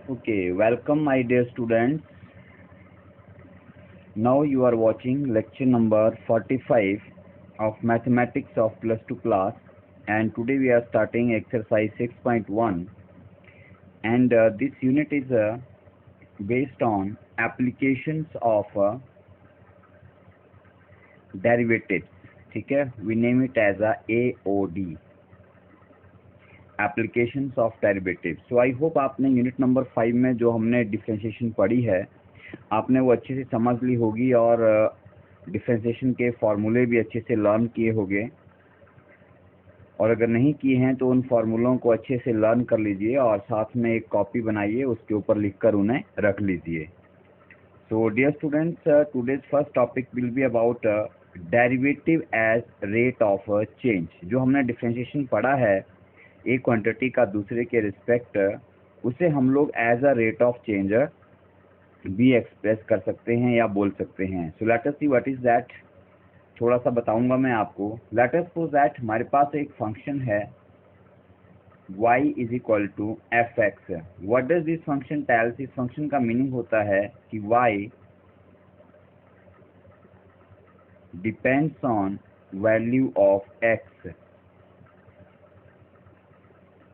Okay, welcome my dear students. Now you are watching lecture number 45 of Mathematics of Plus 2 class, and today we are starting exercise 6.1, and this unit is based on applications of derivatives. ठीक है, we name it as a AOD, applications of derivatives. So I hope आपने unit number 5 में जो हमने differentiation पढ़ी है आपने वो अच्छे से समझ ली होगी और डिफरेंशिएशन के फॉर्मूले भी अच्छे से लर्न किए होंगे, और अगर नहीं किए हैं तो उन फॉर्मूलों को अच्छे से लर्न कर लीजिए और साथ में एक कॉपी बनाइए, उसके ऊपर लिखकर उन्हें रख लीजिए. So dear students, today's first topic will be about derivative as rate of change. जो हमने डिफरेंशिएशन पढ़ा है एक क्वांटिटी का दूसरे के रिस्पेक्ट, उसे हम लोग as a rate of change भी एक्सप्रेस कर सकते हैं या बोल सकते हैं. So let us see what is that. थोड़ा सा बताऊंगा मैं आपको. लेट अस सपोज दैट हमारे पास एक फंक्शन है y is equal to F X. What does this function tells? इस फंक्शन का मीनिंग होता है कि y depends on value of x.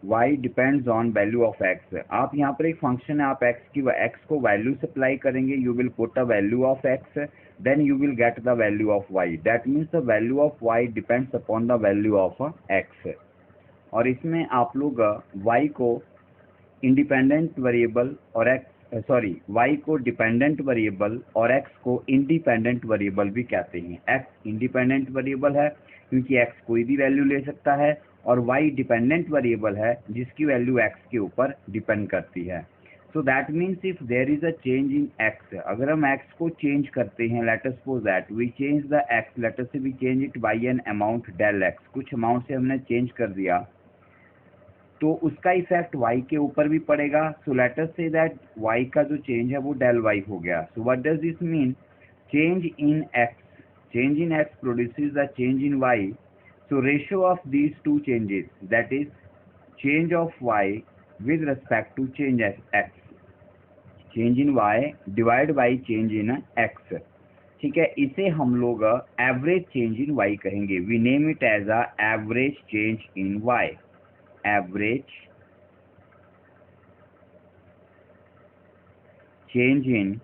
y depends on value of x. आप यहाँ पर एक फंक्शन है, आप x को वैल्यू सप्लाई करेंगे, you will put a value of x, then you will get the value of y. That means the value of y depends upon the value of x. और इसमें आप लोग y को independent variable और y को dependent variable और x को independent variable भी कहते हैं. x इंडिपेंडेंट वेरिएबल है क्योंकि x कोई भी वैल्यू ले सकता है, और y डिपेंडेंट वेरिएबल है जिसकी वैल्यू x के ऊपर डिपेंड करती है. So that means if there is a change in x, अगर हम x को चेंज करते हैं, let us suppose that we change the x, let us say we change it by an amount del x, कुछ amount से हमने change कर दिया तो उसका इफेक्ट y के ऊपर भी पड़ेगा. So let us say that y का जो चेंज है वो del y हो गया. So what does this mean? Change in x produces the change in y. So ratio of these two changes, that is change of y with respect to change x, change in y divide by change in x. ठीक है, इसे हम लोग average change in y कहेंगे. We name it as a average change in y. Average change in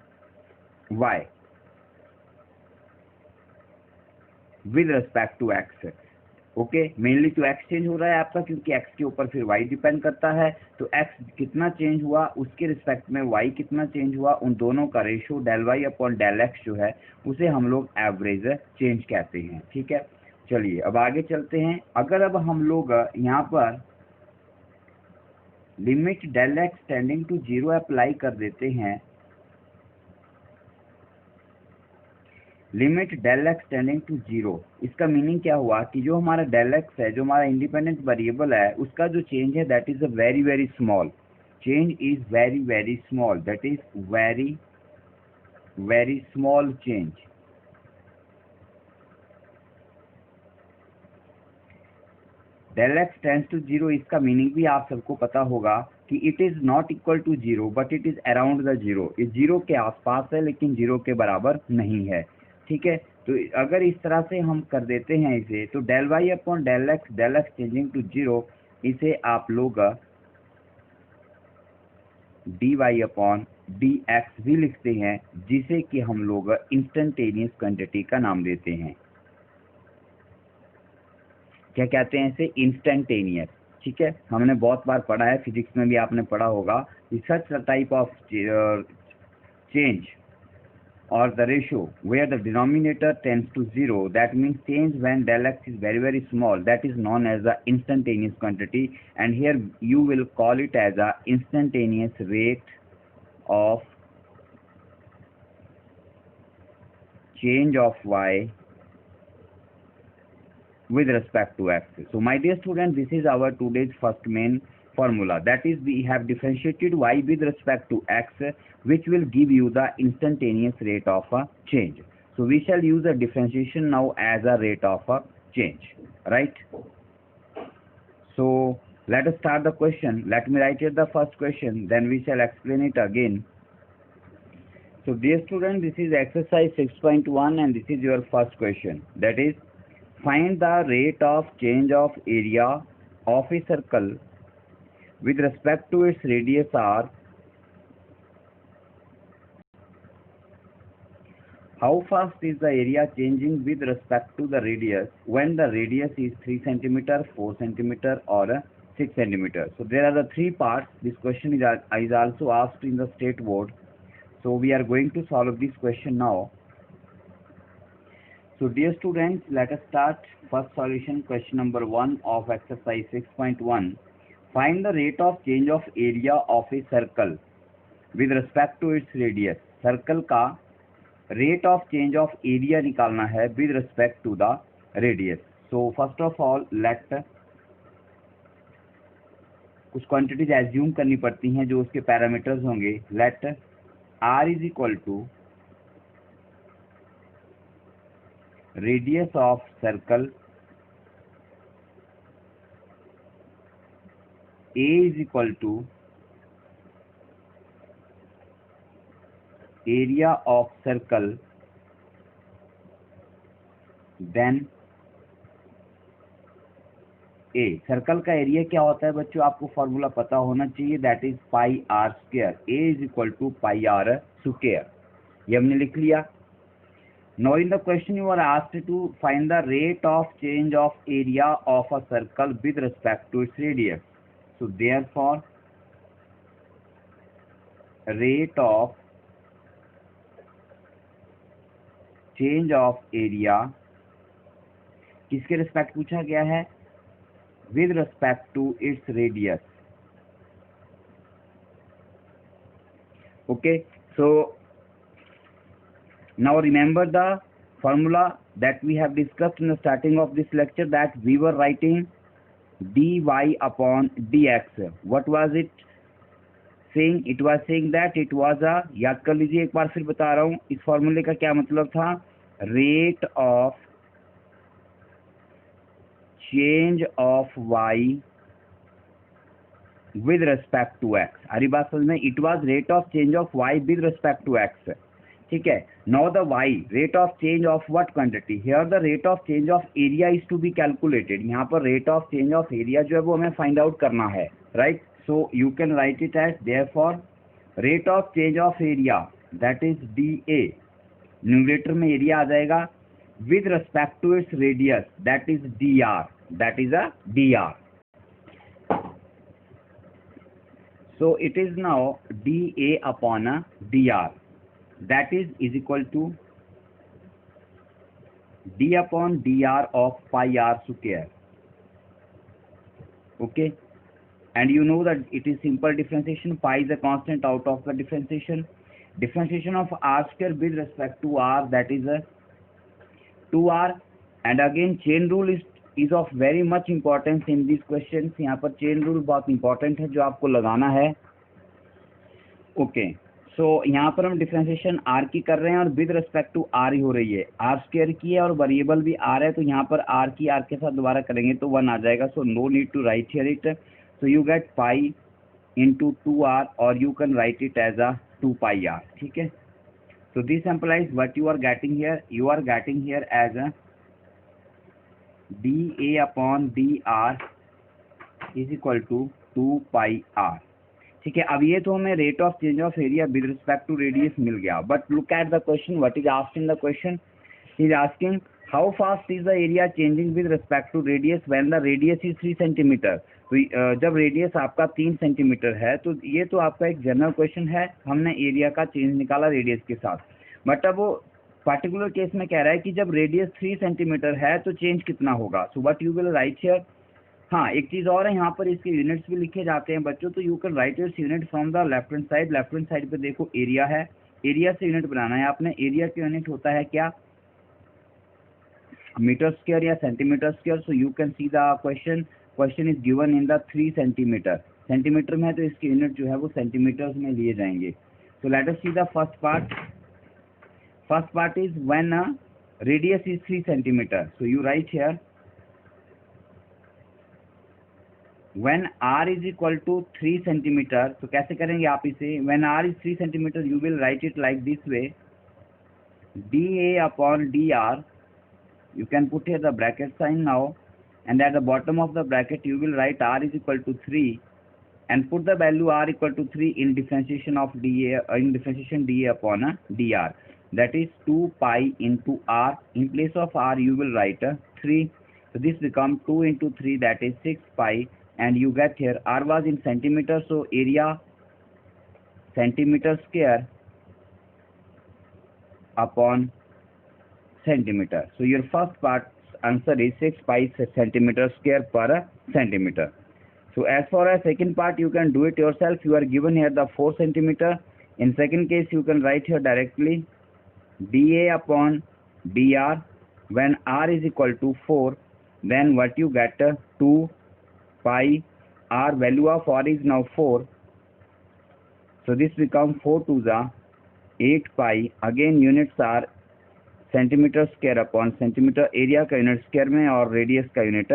y with respect to x. Okay, mainly तो x change हो रहा है आपका क्योंकि x के ऊपर फिर y डिपेंड करता है. तो x कितना चेंज हुआ उसके रिस्पेक्ट में y कितना चेंज हुआ, उन दोनों का ratio del y upon del x जो है उसे हम लोग एवरेज चेंज कहते हैं. ठीक है, चलिए अब आगे चलते हैं. अगर अब हम लोग यहाँ पर limit del x tending to 0 apply कर देते हैं, limit del x tending to 0, इसका मीनिंग क्या हुआ कि जो हमारा del x है, जो हमारा इंडिपेंडेंट वेरिएबल है, उसका जो चेंज है that is a very very small. Change is very very small, that is very very small change. del x tends to 0, इसका मीनिंग भी आप सबको पता होगा कि it is not equal to 0 but it is around the 0. इस 0 के आसपास है लेकिन 0 के बराबर नहीं है. ठीक है, तो अगर इस तरह से हम कर देते हैं इसे, तो del y upon del x changing to 0, इसे आप लोग dy अपॉन dx भी लिखते हैं, जिसे कि हम लोग इंस्टेंटेनियस क्वांटिटी का नाम देते हैं. क्या कहते हैं इसे? इंस्टेंटेनियस. ठीक है, हमने बहुत बार पढ़ा है, फिजिक्स में भी आपने पढ़ा होगा कि such type of change or the ratio where the denominator tends to 0, that means change when del x is very very small, that is known as the instantaneous quantity, and here you will call it as a instantaneous rate of change of y with respect to x. So my dear student, this is our today's first main formula, that is we have differentiated y with respect to x, which will give you the instantaneous rate of a change. So we shall use a differentiation now as a rate of a change, right? So Let us start the question. Let me write here the first question, then we shall explain it again. So dear student, this is exercise 6.1 and this is your first question. That is, find the rate of change of area of a circle with respect to its radius r. How fast is the area changing with respect to the radius when the radius is 3 cm, 4 cm or 6 cm? So there are the three parts. This question is also asked in the state board. So we are going to solve this question now. So dear students, let us start first solution, question number 1 of exercise 6.1. Find the rate of change of area of a circle with respect to its radius. Circle का rate of change of area निकालना है with respect to the radius. So first of all, let कुछ quantities assume करनी पड़ती हैं जो उसके parameters होंगे. Let r is equal to radius of circle, a is equal to area of circle, then a. Circle का area क्या होता है बच्चों, आपको फॉर्मूला पता होना चाहिए, that is pi R square. A is equal to pi R square. ये हमने लिख लिया. Now in the question you are asked to find the rate of change of area of a circle with respect to its radius. So therefore rate of change of area किसके respect पूछा गया है, with respect to its radius. Okay, so now remember the formula that we have discussed in the starting of this lecture, that we were writing dy upon dx. What was it saying? It was saying that it was a, याद कर लीजिए एक बार फिर बता रहा हूँ, इस फॉर्मूले का क्या मतलब था, rate of change of y with respect to x. हरी बात समझ में, it was rate of change of y with respect to x. ठीक है. Now the y, rate of change of what quantity? Here the rate of change of area is to be calculated. यहाँ पर rate of change of area जो है वो हमें find out करना है, right? So you can write it as therefore rate of change of area, that is dA. Numerator में area आ जाएगा, with respect to its radius, that is dr. That is a dr. So it is now dA upon a dr. That is equal to d upon dr of pi r square. Okay, and you know that it is simple differentiation. Pi is a constant out of the differentiation. Differentiation of r square with respect to r, that is a 2r. And again chain rule is of very much importance in these questions. यहाँ पर chain rule बहुत important है जो आपको लगाना है. Okay, so यहाँ पर हम differentiation r की कर रहे हैं और with respect to r ही हो रही है, r square की है और variable भी r है, तो यहाँ पर r की r के साथ दोबारा करेंगे तो 1 आ जाएगा. So no need to write here it. So you get pi into 2r or you can write it as a 2 pi r. ठीक है. So this implies what you are getting here. You are getting here as a dA upon dr is equal to 2 pi r. ठीक है. अब ये तो हमें rate of change of area with respect to radius मिल गया. But look at the question, what is asked in the question. Is asking how fast is the area changing with respect to radius when the radius is 3 centimetre. तो जब radius आपका 3 centimetre है, तो ये तो आपका एक जनरल क्वेश्चन है, हमने एरिया का चेंज निकाला रेडियस के साथ. बट अब वो पर्टिकुलर केस में कह रहा है कि जब रेडियस 3 सेंटीमीटर है तो चेंज कितना होगा. So what you will right here. हाँ, एक चीज़ और है, यहाँ पर इसके यूनिट्स भी लिखे जाते हैं बच्चों. तो you can right its unit from the left hand side. Left hand side पे देखो एरिया है, एरिया से यूनिट बनाना है आपने. एरिया के यूनिट होता है क्या, मीटर स्क्वायर या centimetre square. So you can see the question is given in the 3 centimetre. Centimetre में है तो इसके यूनिट जो है वो सेंटीमीटर्स में लिए जाएंगे. सो let us see the first part. First part is when radius is 3 centimeter. So you write here when R is equal to 3 centimetre, तो कैसे करेंगे आप इसे, when R is 3 centimetre you will write it like this way, D A upon D R, you can put here the bracket sign now, and at the bottom of the bracket you will write r is equal to 3 and put the value r equal to 3 in differentiation of dA, in differentiation dA upon dr, that is 2 pi into r. In place of r you will write 3, so this become 2 into 3, that is 6 pi, and you get here r was in centimeter, so area centimeter square upon centimeter. So your first part answer is 6 pi centimeter square per centimeter. So as for a second part, you can do it yourself. You are given here the 4 centimeter. In second case, you can write here directly dA upon dr. When r is equal to 4, then what you get, 2 pi, r value of r is now 4. So this becomes 4 to the 8 pi. Again units are centimetre square upon centimetre, area का unit square में और radius का unit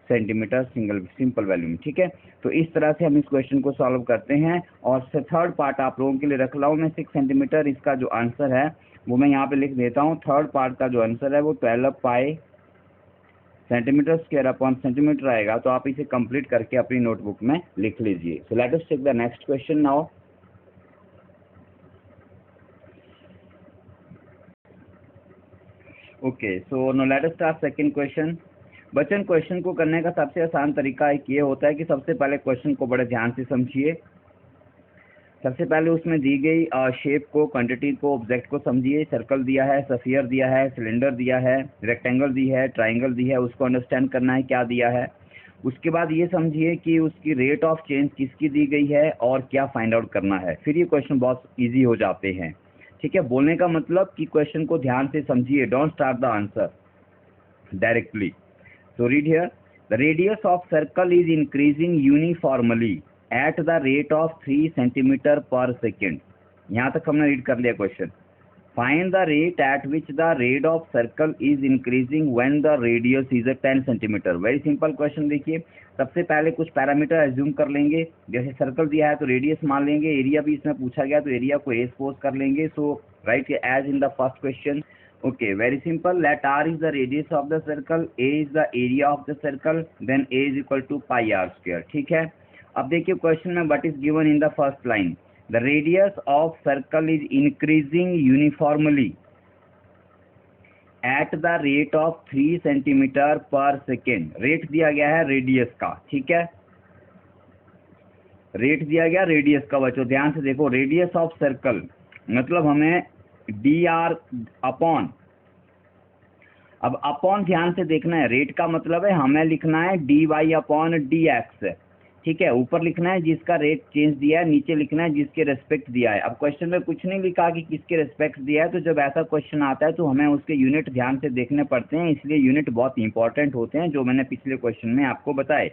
centimetre simple value में। ठीक है, तो इस तरह से हम इस क्वेश्चन को सॉल्व करते हैं। और थर्ड पार्ट आप लोगों के लिए रख रहा हूँ मैं 6 सेंटीमीटर, इसका जो आंसर है वो मैं यहाँ पे लिख देता हूँ। थर्ड पार्ट का जो आंसर है वो 12 पाई सेंटीमीटर स्क्वायर अपॉन सेंटीमीटर आएगा। तो आप इसे कंप्लीट करके अपनी नोटबुक में लिख लीजिए। So let us take the next question now. Okay, so no let us start second question. बच्चन, क्वेश्चन को करने का सबसे आसान तरीका एक ये होता है कि सबसे पहले क्वेश्चन को बड़े ध्यान से समझिए। सबसे पहले उसमें दी गई शेप को, क्वांटिटी को, ऑब्जेक्ट को समझिए। सर्कल दिया है, स्फीयर दिया है, सिलेंडर दिया है, रेक्टेंगल दी है, ट्राइंगल दी है, उसको अंडरस्टैंड करना है क्या दिया है। उसके बाद ये समझिए कि उसकी रेट ऑफ चेंज किसकी दी गई है और क्या फाइंड आउट करना है। फिर ये क्वेश्चन बहुत ईजी हो जाते हैं। ठीक है, बोलने का मतलब कि क्वेश्चन को ध्यान से समझिए, don't start the answer directly. So read here, the radius of circle is increasing uniformly eight the rate of 3 centimetre per second. यहाँ तक हमने रीड कर लिया question. Find the rate at which the rid of circle is increasing when the radius is 10 centimetre. Very simple question. देखिए, सबसे पहले कुछ parameter assume कर लेंगे। जैसे सर्कल दिया है तो रेडियस मान लेंगे, एरिया भी इसमें पूछा गया तो एरिया को ए सपोज कर लेंगे। So right as in the first question. Okay, very simple. Let R is the radius of the circle, A is the area of the circle, then A is equal to pi R square. ठीक है, अब देखिए question में what is given in the first line, the radius of circle is increasing uniformly at the rate of 3 centimeter per second। Rate दिया गया है radius का। ठीक है, रेट दिया गया रेडियस का। बच्चों ध्यान से देखो, रेडियस ऑफ सर्कल मतलब हमें डी आर अपॉन, अब अपॉन ध्यान से देखना है, रेट का मतलब है हमें लिखना है D Y upon D X. ठीक है, ऊपर लिखना है जिसका रेट चेंज दिया है, नीचे लिखना है जिसके रेस्पेक्ट दिया है। अब क्वेश्चन में कुछ नहीं लिखा कि किसके रेस्पेक्ट दिया है, तो जब ऐसा क्वेश्चन आता है तो हमें उसके यूनिट ध्यान से देखने पड़ते हैं, इसलिए यूनिट बहुत इंपॉर्टेंट होते हैं जो मैंने पिछले क्वेश्चन में आपको बताए।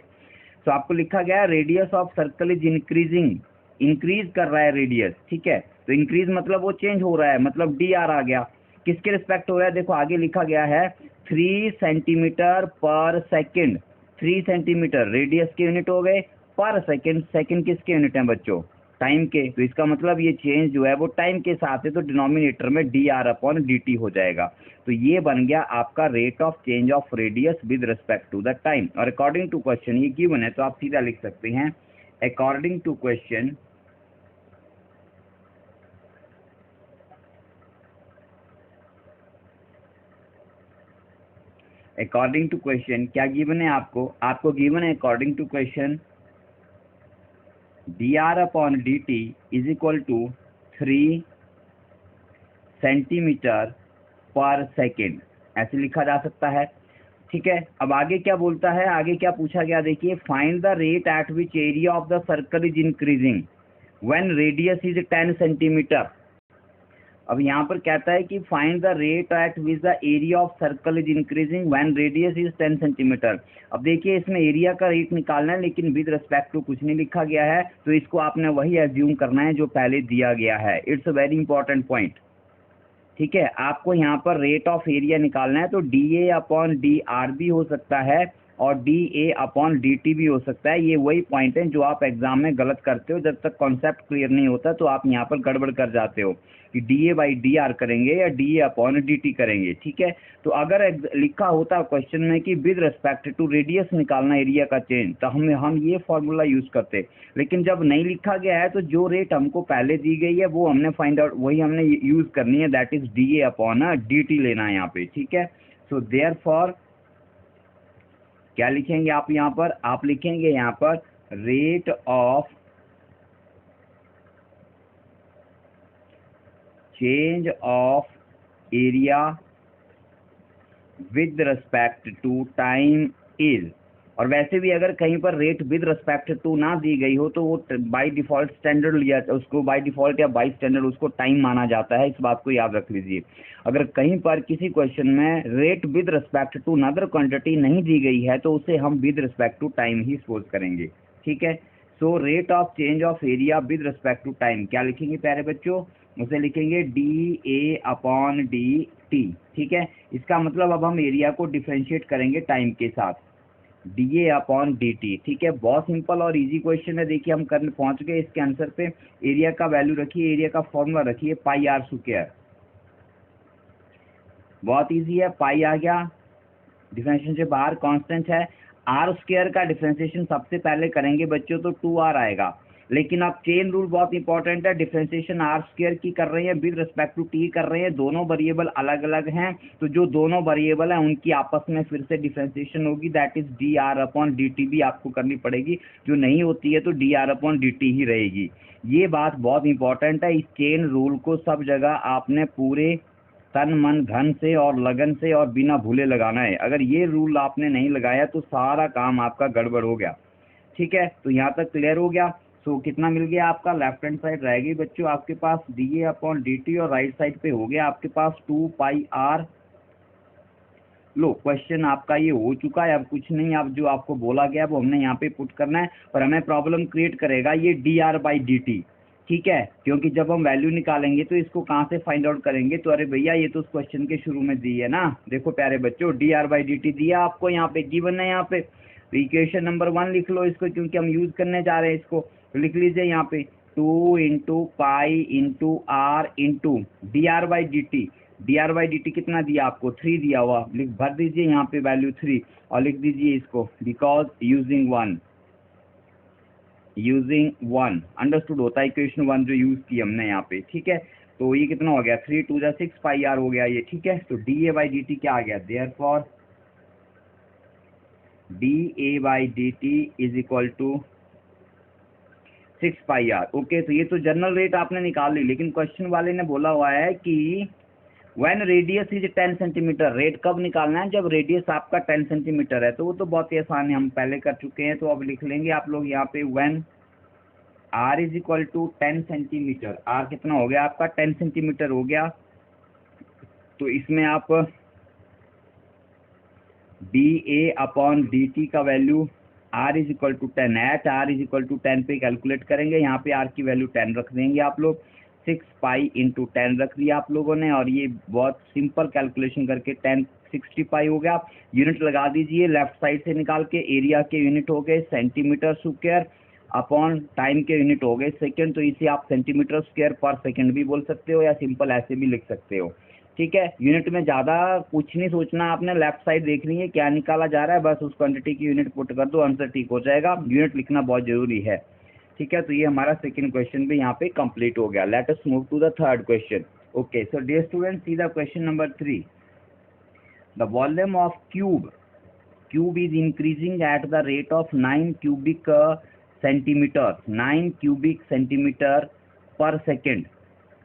तो आपको लिखा गया है radius of circle is increasing, increase कर रहा है रेडियस। ठीक है, तो इंक्रीज मतलब वो चेंज हो रहा है, मतलब डी आर आ गया। किसके रिस्पेक्ट हो रहा है, देखो आगे लिखा गया है 3 centimetre per second. 3 centimetre radius के यूनिट हो गए, पर सेकेंड, सेकेंड किसके यूनिट हैं बच्चों, टाइम के। तो इसका मतलब ये चेंज जो है वो टाइम के साथ है, तो डिनोमिनेटर में D R upon D T हो जाएगा। तो ये बन गया आपका rate of change of radius with respect to the time. और अकॉर्डिंग टू क्वेश्चन ये गिवन है तो आप सीधा लिख सकते हैं according to question, according to question क्या गिवन है आपको गिवन है according to question dr upon dt is equal to 3 centimetre per second, ऐसे लिखा जा सकता है। ठीक है, अब आगे क्या बोलता है, आगे क्या पूछा गया, देखिए find the rate at which area of the circle is increasing when radius is 10 centimetre. अब यहाँ पर कहता है कि find the rate at which the area of circle is increasing when radius is 10 centimetre. अब देखिए इसमें एरिया का रेट निकालना है, लेकिन विद रिस्पेक्ट टू कुछ नहीं लिखा गया है, तो इसको आपने वही एज्यूम करना है जो पहले दिया गया है। It's a very important point. ठीक है, आपको यहाँ पर रेट ऑफ एरिया निकालना है, तो D A upon D are भी हो सकता है, और D A upon D T भी हो सकता है। ये वही पॉइंट है जो आप एग्जाम में गलत करते हो, जब तक कॉन्सेप्ट क्लियर नहीं होता तो आप यहाँ पर गड़बड़ कर जाते हो कि D A by D R करेंगे या D A upon D T करेंगे। ठीक है, तो अगर लिखा होता क्वेश्चन में कि विद रिस्पेक्ट टू रेडियस निकालना एरिया का चेंज, तो हम ये फॉर्मूला यूज करते। लेकिन जब नहीं लिखा गया है तो जो रेट हमको पहले दी गई है वो हमने फाइंड आउट, वही हमने यूज करनी है, that is D A upon D T लेना है यहाँ पे। ठीक है, सो देयरफॉर क्या लिखेंगे आप यहाँ पर, आप लिखेंगे यहाँ पर rate of change of area with respect to time is. और वैसे भी अगर कहीं पर रेट विद रिस्पेक्ट टू ना दी गई हो तो वो बाय डिफॉल्ट स्टैंडर्ड लिया, उसको बाय डिफॉल्ट या बाय स्टैंडर्ड उसको टाइम माना जाता है। इस बात को याद रख लीजिए। अगर कहीं पर किसी क्वेश्चन में rate with respect to another quantity नहीं दी गई है तो उसे हम विद रिस्पेक्ट टू टाइम ही सपोज करेंगे। ठीक है, so rate of change of area with respect to time क्या लिखेंगे प्यारे बच्चों, उसे लिखेंगे D A upon D T. ठीक है, इसका मतलब अब हम एरिया को डिफरेंशिएट करेंगे टाइम के साथ, D A upon D T. ठीक है, बहुत सिंपल और इजी क्वेश्चन है। देखिए हम करने पहुंच गए इसके आंसर पे। एरिया का वैल्यू रखिए, एरिया का फॉर्मूला रखिए पाई आर स्क्वायर, बहुत इजी है। पाई आ गया, डिफरेंशिएशन से बाहर कांस्टेंट है। आर स्क्वायर का डिफरेंशिएशन सबसे पहले करेंगे बच्चों तो 2r आएगा, लेकिन अब चेन रूल बहुत इंपॉर्टेंट है। डिफरेंशिएशन आर स्क्वायर की कर रहे हैं, विद रिस्पेक्ट टू टी कर रहे हैं, दोनों वेरिएबल अलग अलग हैं, तो जो दोनों वेरिएबल हैं उनकी आपस में फिर से डिफरेंशिएशन होगी, that is D R upon D T भी आपको करनी पड़ेगी। जो नहीं होती है तो D R upon D T ही रहेगी। ये बात बहुत इंपॉर्टेंट है। इस चेन रूल को सब जगह आपने पूरे तन मन धन से और लगन से और बिना भूले लगाना है। अगर ये रूल आपने नहीं लगाया तो सारा काम आपका गड़बड़ हो गया। ठीक है, तो यहाँ तक क्लियर हो गया। सो कितना मिल गया आपका, लेफ्ट हैंड साइड रहेगी बच्चों आपके पास D A upon D T, और राइट साइड पे हो गया आपके पास 2 पाई आर। लो क्वेश्चन आपका ये हो चुका है। अब कुछ नहीं, अब जो आपको बोला गया वो हमने यहाँ पे पुट करना है, और हमें प्रॉब्लम क्रिएट करेगा ये D R by D T. ठीक है, क्योंकि जब हम वैल्यू निकालेंगे तो इसको कहाँ से फाइंड आउट करेंगे, तो अरे भैया ये तो उस क्वेश्चन के शुरू में दी है ना। देखो प्यारे बच्चों, D R by D T दिया आपको, यहाँ पे गिवन है। यहाँ पे इक्वेशन नंबर 1 लिख लो इसको, क्योंकि हम यूज करने जा रहे हैं इसको। लिख लीजिए यहाँ पे 2 into pi into R into D R by D T. D R by D T कितना दिया आपको, 3 दिया हुआ, लिख भर दीजिए यहाँ पे वैल्यू 3 और लिख दीजिए इसको बिकॉज यूजिंग वन अंडरस्टूड होता है इक्वेशन 1 जो यूज की हमने यहाँ पे। ठीक है, तो ये कितना हो गया, 3 2 जा 6 पाई आर हो गया ये। ठीक है, तो D A by D T क्या आ गया, therefore D A by D T is equal to 6 pi R. Okay, तो ये तो जनरल रेट आपने निकाल ली, लेकिन क्वेश्चन वाले ने बोला हुआ है कि when radius is 10 centimetre. Rate कब निकालना है, जब रेडियस आपका 10 सेंटीमीटर है। तो वो तो बहुत ही आसान है, हम पहले कर चुके हैं। तो अब लिख लेंगे आप लोग यहाँ पे when R is equal to 10 centimetre. R कितना हो गया आपका, 10 सेंटीमीटर हो गया। तो इसमें आप D A upon D T का value R is equal to 10 at R is equal to 10 पे कैलकुलेट करेंगे। यहाँ पे आर की वैल्यू 10 रख देंगे आप लोग, 6 पाई इंटू 10 रख दिया आप लोगों ने, और ये बहुत सिंपल कैलकुलेशन करके 10 60 पाई हो गया। यूनिट लगा दीजिए लेफ्ट साइड से निकाल के, एरिया के यूनिट हो गए सेंटीमीटर स्क्वायर अपॉन टाइम के यूनिट हो गए सेकेंड। तो इसे आप सेंटीमीटर स्क्वायर पर सेकेंड भी बोल सकते हो या सिंपल ऐसे भी लिख सकते हो। ठीक है, यूनिट में ज़्यादा कुछ नहीं सोचना आपने, लेफ्ट साइड देखनी है क्या निकाला जा रहा है, बस उस क्वांटिटी की यूनिट पुट कर दो, आंसर ठीक हो जाएगा। यूनिट लिखना बहुत जरूरी है। ठीक है, तो ये हमारा सेकंड क्वेश्चन भी यहाँ पे कंप्लीट हो गया। Let us move to the third question. Okay, so dear student, see the question number 3। The volume of cube is increasing at the rate of 9 cubic centimetre, 9 cubic centimetre per second.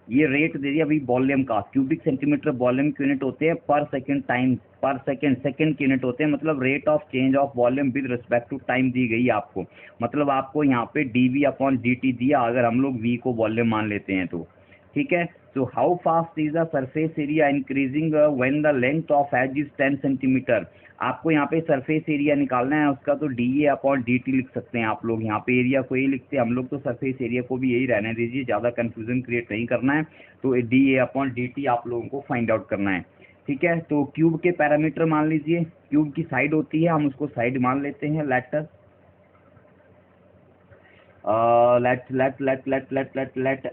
ये रेट दे दिया अभी volume का, cubic centimetre volume की unit होते हैं, per second time, per second second की यूनिट होते हैं। मतलब rate of change of volume with respect to time दी गई आपको। मतलब आपको यहाँ पे D V upon D T दिया, अगर हम लोग वी को वॉल्यूम मान लेते हैं तो। ठीक है, so how fast is the surface area increasing when the length of edge is 10 centimetre. आपको यहाँ पे सरफेस एरिया निकालना है उसका, तो D A upon D T लिख सकते हैं आप लोग। यहाँ पे एरिया को यही लिखते हैं हम लोग, तो सरफेस एरिया को भी यही रहने दीजिए, ज़्यादा कंफ्यूजन क्रिएट नहीं करना है। तो D A upon D T आप लोगों को फाइंड आउट करना है। ठीक है, तो क्यूब के पैरामीटर मान लीजिए, क्यूब की साइड होती है, हम उसको साइड मान लेते हैं। Let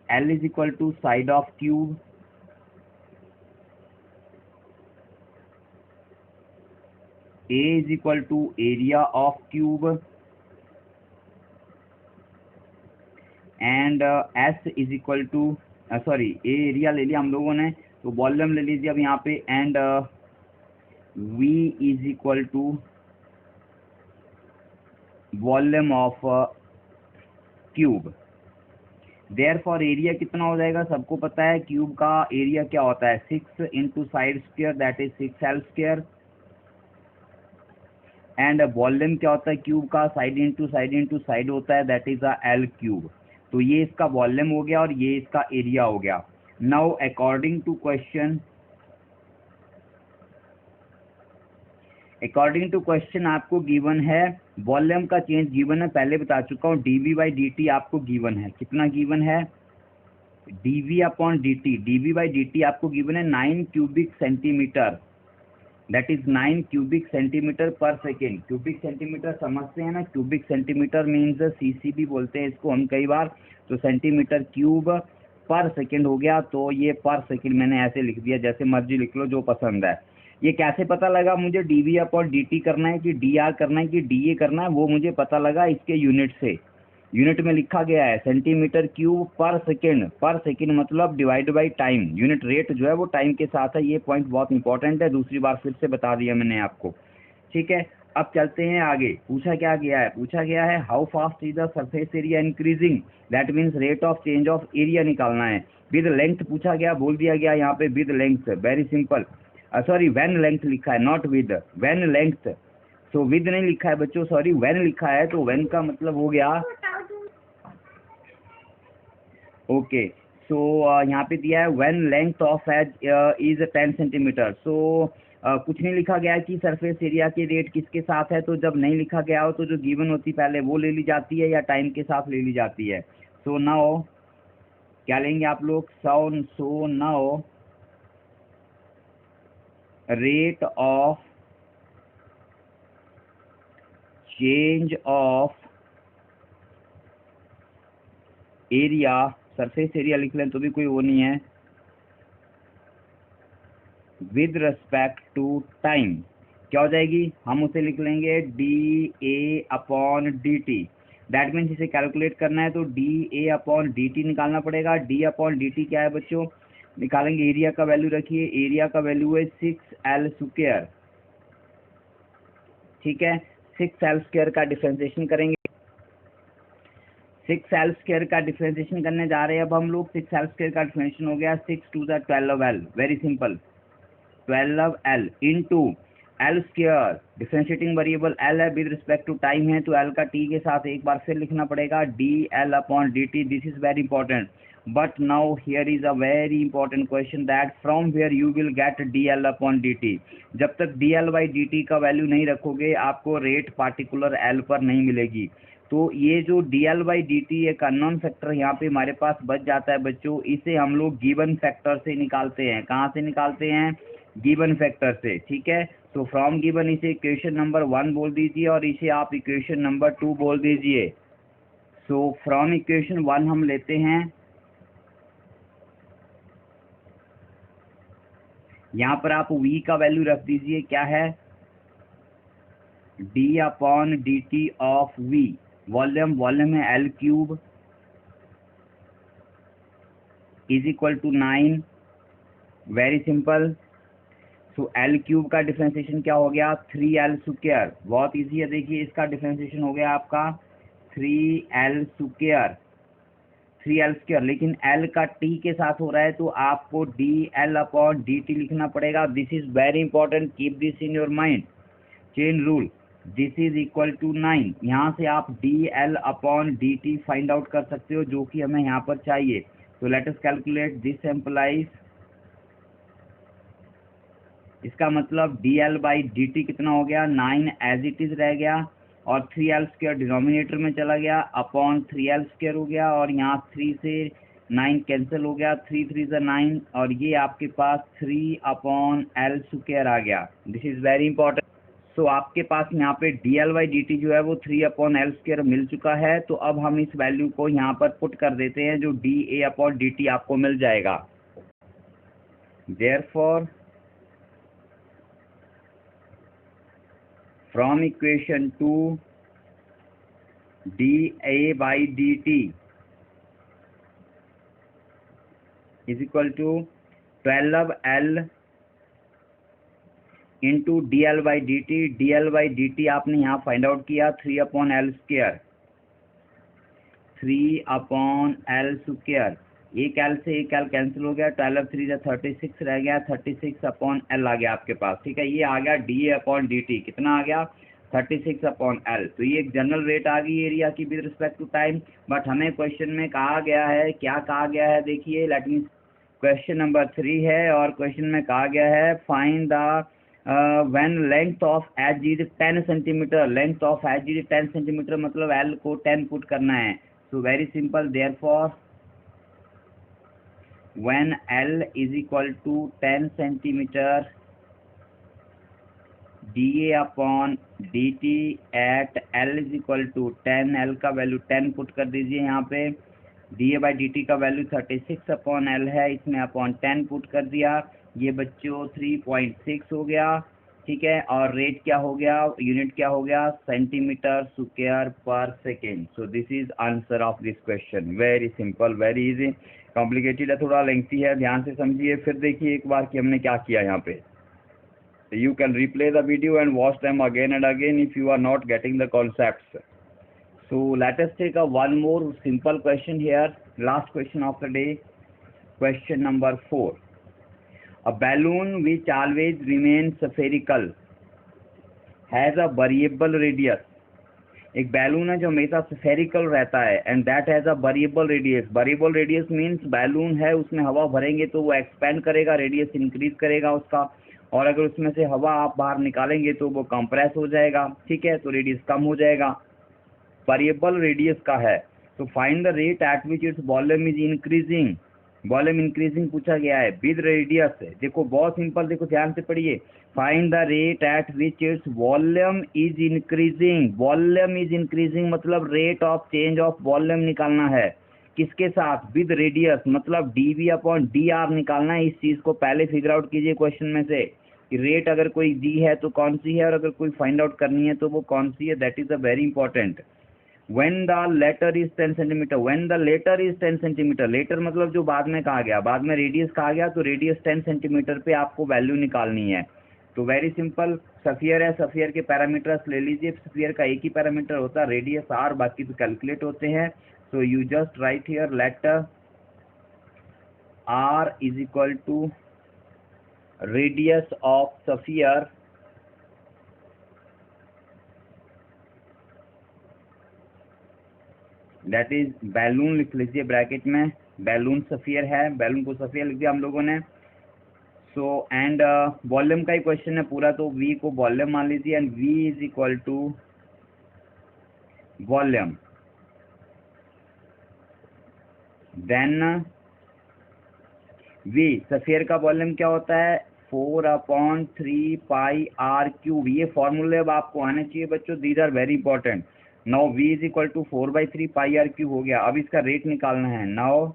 L is equal to side of cube, A is equal to area of cube, and S is equal to, sorry A area ले लिया हम लोगों ने, तो वॉल्यूम ले लीजिए अब यहाँ पे, and V is equal to volume of cube. Therefore area कितना हो जाएगा, सबको पता है क्यूब का एरिया क्या होता है, 6 into side square, that is 6L square, and volume क्या होता है क्यूब का, साइड इंटू साइड होता है, दैट इज L क्यूब। तो ये इसका वॉल्यूम हो गया और ये इसका एरिया हो गया। नाउ अकॉर्डिंग टू क्वेश्चन आपको गिवन है, वॉल्यूम का चेंज गिवन है, पहले बता चुका हूँ, dV/dt आपको गिवन है, कितना गिवन है, dV/dt आपको गिवन है 9 cubic centimetre, that is 9 cubic centimetre per second. Cubic centimetre समझते हैं ना, क्यूबिक सेंटीमीटर मीन्स सीसी भी बोलते हैं इसको हम कई बार, तो सेंटीमीटर क्यूब पर सेकेंड हो गया, तो ये पर सेकेंड मैंने ऐसे लिख दिया, जैसे मर्जी लिख लो जो पसंद है। ये कैसे पता लगा मुझे dV/dt करना है कि dr करना है कि dA करना है, वो मुझे पता लगा इसके यूनिट से। यूनिट में लिखा गया है सेंटीमीटर क्यूब पर सेकेंड मतलब divide by time, unit rate जो है वो टाइम के साथ है। ये पॉइंट बहुत इंपॉर्टेंट है, दूसरी बार फिर से बता दिया मैंने आपको, ठीक है। अब चलते हैं आगे, पूछा गया है how fast is the surface area increasing, that means rate of change of area निकालना है। विद लेंथ पूछा गया, बोल दिया गया यहाँ पे with length, very simple, sorry when length लिखा है, not with, when length, so with नहीं लिखा है बच्चों, सॉरी व्हेन लिखा है, तो व्हेन का मतलब हो गया, ओके। सो यहाँ पे दिया है when length of edge is 10 centimetre, so कुछ नहीं लिखा गया कि सरफेस एरिया की रेट किसके साथ है, तो जब नहीं लिखा गया हो तो जो गिवन होती पहले वो ले ली जाती है या टाइम के साथ ले ली जाती है। सो नाउ क्या लेंगे आप लोग, so now rate of change of area, surface area लिख लें तो भी कोई वो नहीं है, विद रिस्पेक्ट टू टाइम क्या हो जाएगी, हम उसे लिख लेंगे dA/dt। दैट मीन्स इसे कैलकुलेट करना है तो dA/dt निकालना पड़ेगा। d/dt क्या है बच्चों, निकालेंगे, एरिया का वैल्यू रखिए, एरिया का वैल्यू है 6L स्क्वायर, ठीक है। 6L स्क्वायर का डिफरेंशिएशन करेंगे, 6L स्क्वायर का डिफरेंशिएशन करने जा रहे हैं अब हम लोग। 6L स्क्वायर का डिफरेंशिएशन हो गया 6 to the 12L, very simple, 12L into L square, differentiating variable L है, विद रिस्पेक्ट टू टाइम है, तो L का T के साथ एक बार फिर लिखना पड़ेगा dL/dt, this is very important. But now here is a very important question that from where you will get dL/dt। जब तक dL/dt का वैल्यू नहीं रखोगे आपको रेट पार्टिकुलर L पर नहीं मिलेगी। तो ये जो dL/dt एक अननोन फैक्टर यहाँ पे हमारे पास बच जाता है बच्चों, इसे हम लोग गिवन फैक्टर से निकालते हैं। कहाँ से निकालते हैं, गिवन फैक्टर से, ठीक है। तो फ्रॉम गिवन इसे इक्वेशन नंबर 1 बोल दीजिए और इसे आप इक्वेशन नंबर 2 बोल दीजिए। सो फ्रॉम इक्वेशन 1 हम लेते हैं, यहाँ पर आप v का वैल्यू रख दीजिए, क्या है, d/dt ऑफ v, वॉल्यूम है L cube, is equal to 9, very simple. So L cube का डिफरेंशिएशन क्या हो गया, 3L स्क्वायर, बहुत इजी है, देखिए इसका डिफरेंशिएशन हो गया आपका 3L स्क्वायर, लेकिन L का T के साथ हो रहा है तो आपको dL/dt लिखना पड़ेगा। This is very important, keep this in your mind, chain rule, this is equal to 9। यहाँ से आप dL/dt फाइंड आउट कर सकते हो, जो कि हमें यहाँ पर चाहिए। तो let us calculate, this implies, इसका मतलब dL/dt कितना हो गया, 9 एज इट इज रह गया, और 3L स्क्वायर डिनोमिनेटर में चला गया, अपॉन 3L स्क्वायर हो गया, और यहाँ 3 से 9 कैंसिल हो गया, 3 3 ज़ा 9, और ये आपके पास 3/L स्क्वायर आ गया। This is very important. So आपके पास यहाँ पे dl/dt जो है वो 3/L स्क्वायर मिल चुका है। तो अब हम इस वैल्यू को यहाँ पर पुट कर देते हैं, जो dA/dt आपको मिल जाएगा। Therefore, from equation 2, dA/dt is equal to 12L into dl/dt। dl/dt आपने यहाँ फाइंड आउट किया 3/L स्क्वायर, 3/L स्क्वायर। एक L से एक L कैंसिल हो गया, 12 3 36 रह गया, 36/L आ गया आपके पास। ठीक है, ये आ गया dA/dt। कितना आ गया? 36/L। तो ये एक जनरल रेट आ गई एरिया की with respect to time. But हमें क्वेश्चन में कहा गया है, क्या कहा गया है देखिए, लेट मी, क्वेश्चन नंबर 3 है और क्वेश्चन में कहा गया है find the when length of edge is 10 centimetre. Length of edge is 10 centimetre मतलब L को 10 पुट करना है। So very simple, therefore when L is equal to 10 centimeter, dA/dt at L is equal to 10, L का value 10 put कर दीजिए यहाँ पे, dA/dt का वैल्यू 36/L है, इसमें अपॉन 10 पुट कर दिया, ये बच्चों 3.6 हो गया। ठीक है, और रेट क्या हो गया, यूनिट क्या हो गया, सेंटीमीटर स्क्वायर पर second. So this is answer of this question. Very simple, very easy. Complicated है, थोड़ा लेंथी है, ध्यान से समझिए। फिर देखिए एक बार कि हमने क्या किया यहाँ पे। You can replay the video and watch them again and again if you are not getting the concepts. So let us take a one more simple question here, last question of the day, question number 4. A balloon which always remains spherical has a variable radius. एक balloon है जो हमेशा spherical रहता है and that has a variable radius. Variable radius means balloon है, उसमें हवा भरेंगे तो वो एक्सपेंड करेगा, रेडियस इंक्रीज करेगा उसका, और अगर उसमें से हवा आप बाहर निकालेंगे तो वो कंप्रेस हो जाएगा। ठीक है, तो रेडियस कम हो जाएगा, वेरिएबल रेडियस का है। तो find the rate at which its volume is increasing. Volume increasing पूछा गया है विद रेडियस। देखो बहुत सिंपल, देखो ध्यान से पढ़िए। Find the rate at which its volume is increasing. Volume is increasing मतलब rate of change of volume निकालना है, किसके साथ, विद रेडियस, मतलब dV/dr निकालना है। इस चीज को पहले फिगर आउट कीजिए क्वेश्चन में से कि रेट अगर कोई दी है तो कौन सी है, और अगर कोई फाइंड आउट करनी है तो वो कौन सी है। That is a very important. when the latter is 10 centimeter, when the latter is 10 centimeter, later मतलब जो बाद में कहा गया, बाद में रेडियस कहा गया, तो रेडियस 10 सेंटीमीटर पे आपको वैल्यू निकालनी है। तो वेरी सिंपल, सफियर है, सफियर के पैरामीटर्स ले लीजिए। सफियर का एक ही पैरामीटर होता है रेडियस r, बाकी तो कैलकुलेट होते हैं। So you just write here let r is equal to radius of sphere that is balloon, लिख लीजिए ब्रैकेट में, बैलून सफियर है, बैलून को सफियर लिख दिया हम लोगों ने। सो एंड वॉल्यूम का ही क्वेश्चन है पूरा, तो v को वॉल्यूम मान लीजिए and v is equal to volume. Then v sphere का वॉल्यूम क्या होता है, 4/3πr³। ये फॉर्मूले अब आपको आने चाहिए बच्चों, these are very important. Now v is equal to 4/3πr³ हो गया। अब इसका रेट निकालना है। नाउ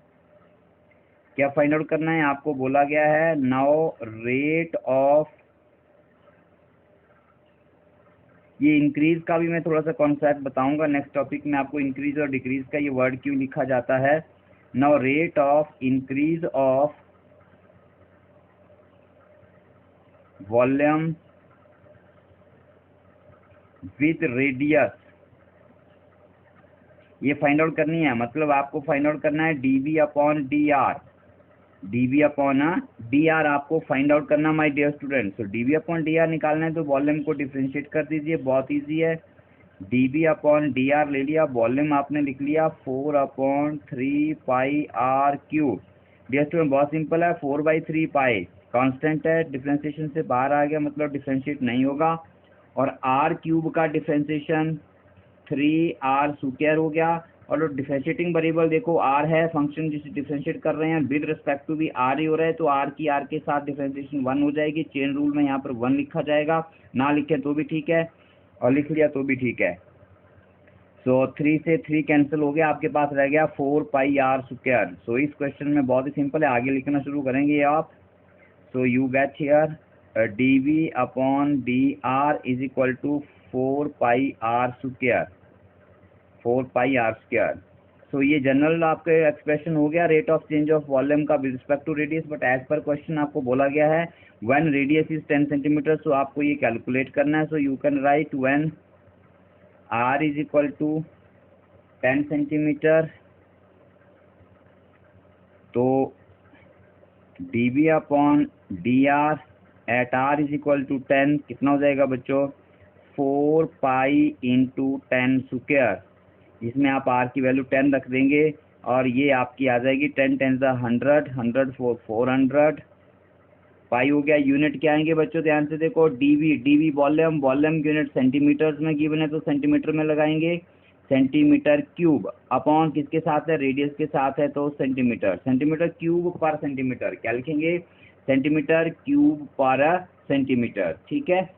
क्या फाइंड आउट करना है, आपको बोला गया है नाउ रेट ऑफ, ये इंक्रीज का भी मैं थोड़ा सा कॉन्सेप्ट बताऊंगा नेक्स्ट टॉपिक में आपको, इंक्रीज और डिक्रीज का ये वर्ड क्यों लिखा जाता है। Now rate of increase of volume with radius, ये फाइंड आउट करनी है। मतलब आपको फाइंड आउट करना है dV/dr, dV/dr आपको फाइंड आउट करना माय डियर स्टूडेंट। तो dV/dr निकालना है तो वॉल्यूम को डिफरेंशिएट कर दीजिए, बहुत इजी है। dV/dr ले लिया, वॉल्यूम आपने लिख लिया 4/3πr³। डियर स्टूडेंट बहुत सिंपल है, 4/3π कांस्टेंट है, डिफरेंशिएशन से बाहर आ गया मतलब डिफरेंशिएट नहीं होगा, और r³ का डिफरेंशिएशन 3r² हो गया। और डिफरेंशिएटिंग वेरिएबल देखो आर है, फंक्शन जिसे डिफरेंशिएट कर रहे हैं विद रिस्पेक्ट टू भी आर ही हो रहा है, तो आर के साथ डिफरेंशिएशन 1 हो जाएगी। चेन रूल में यहाँ पर 1 लिखा जाएगा, ना लिखे तो भी ठीक है और लिख लिया तो भी ठीक है। सो 3 से 3 कैंसिल हो गया, आपके पास रह गया 4 पाई आर स्क्वायर। सो इस क्वेश्चन में बहुत ही सिंपल है, आगे लिखना शुरू करेंगे आप। So you get here dv upon dr is equal to 4 pi R square, 4 pi R square. So ये जनरल आपके एक्सप्रेशन हो गया rate of change of volume का with respect to radius. But as पर क्वेश्चन आपको बोला गया है when radius is 10 centimetre, so आपको ये कैलकुलेट करना है। So you can write when r is equal to 10 centimetre, तो dv upon dr at r is equal to 10 कितना हो जाएगा बच्चों, 4 पाई इंटू 10 स्क्वायर। इसमें आप r की वैल्यू 10 रख देंगे और ये आपकी आ जाएगी 10 10 100, 100 400 पाई हो गया। यूनिट क्या आएंगे बच्चों, ध्यान से देखो, dv वॉल्यूम, वॉल्यूम की यूनिट सेंटीमीटर्स में गिवन है तो सेंटीमीटर में लगाएंगे, सेंटीमीटर क्यूब अपॉन किसके साथ है, रेडियस के साथ है तो सेंटीमीटर, सेंटीमीटर क्यूब पर सेंटीमीटर, क्या लिखेंगे, सेंटीमीटर क्यूब पर सेंटीमीटर। ठीक है,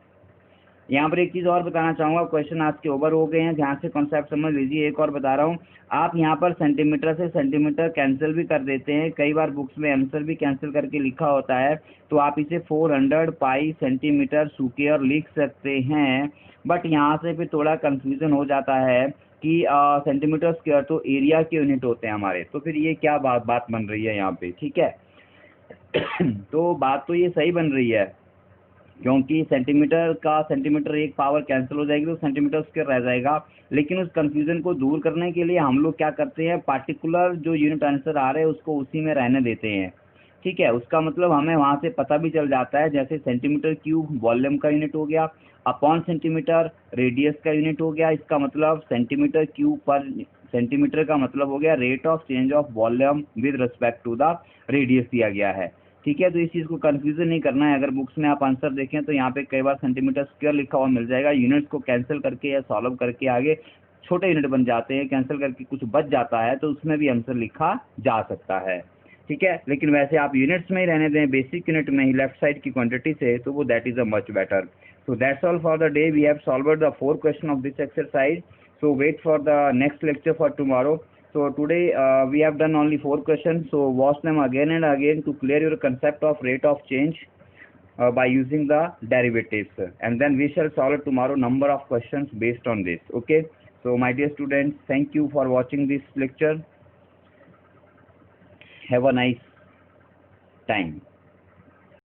यहाँ पर एक चीज़ और बताना चाहूँगा, क्वेश्चन आज के ओवर हो गए हैं, ध्यान से कॉन्सेप्ट समझ लीजिए। एक और बता रहा हूँ, आप यहाँ पर सेंटीमीटर से सेंटीमीटर कैंसिल भी कर देते हैं, कई बार बुक्स में आंसर भी कैंसिल करके लिखा होता है, तो आप इसे 400 पाई सेंटीमीटर स्क्वायर लिख सकते हैं। बट यहाँ से फिर थोड़ा कन्फ्यूजन हो जाता है कि सेंटीमीटर स्क्वायर तो एरिया के यूनिट होते हैं हमारे, तो फिर ये क्या बात बन रही है यहाँ पे, ठीक है। तो बात तो ये सही बन रही है, क्योंकि सेंटीमीटर एक पावर कैंसिल हो जाएगी तो सेंटीमीटर स्क्वायर रह जाएगा। लेकिन उस कंफ्यूजन को दूर करने के लिए हम लोग क्या करते हैं, पार्टिकुलर जो यूनिट आंसर आ रहे हैं उसको उसी में रहने देते हैं। ठीक है, उसका मतलब हमें वहाँ से पता भी चल जाता है, जैसे सेंटीमीटर क्यूब वॉल्यूम का यूनिट हो गया, अपॉन सेंटीमीटर रेडियस का यूनिट हो गया, इसका मतलब सेंटीमीटर क्यूब पर सेंटीमीटर का मतलब हो गया rate of change of volume with respect to the radius दिया गया है। ठीक है, तो इस चीज़ को कंफ्यूजन नहीं करना है। अगर बुक्स में आप आंसर देखें तो यहाँ पे कई बार सेंटीमीटर स्क्वायर लिखा हुआ मिल जाएगा, यूनिट्स को कैंसिल करके या सॉल्व करके आगे छोटे यूनिट बन जाते हैं, कैंसिल करके कुछ बच जाता है तो उसमें भी आंसर लिखा जा सकता है। ठीक है, लेकिन वैसे आप यूनिट्स में ही रहने दें, बेसिक यूनिट में ही लेफ्ट साइड की क्वांटिटी से, तो वो that is a much better. So that's all for the day, we have solved the 4 question of this exercise. So wait for the next lecture for tomorrow. So today we have done only 4 questions, so watch them again and again to clear your concept of rate of change by using the derivatives, and then we shall solve tomorrow number of questions based on this. Okay, so my dear students, thank you for watching this lecture. Have a nice time.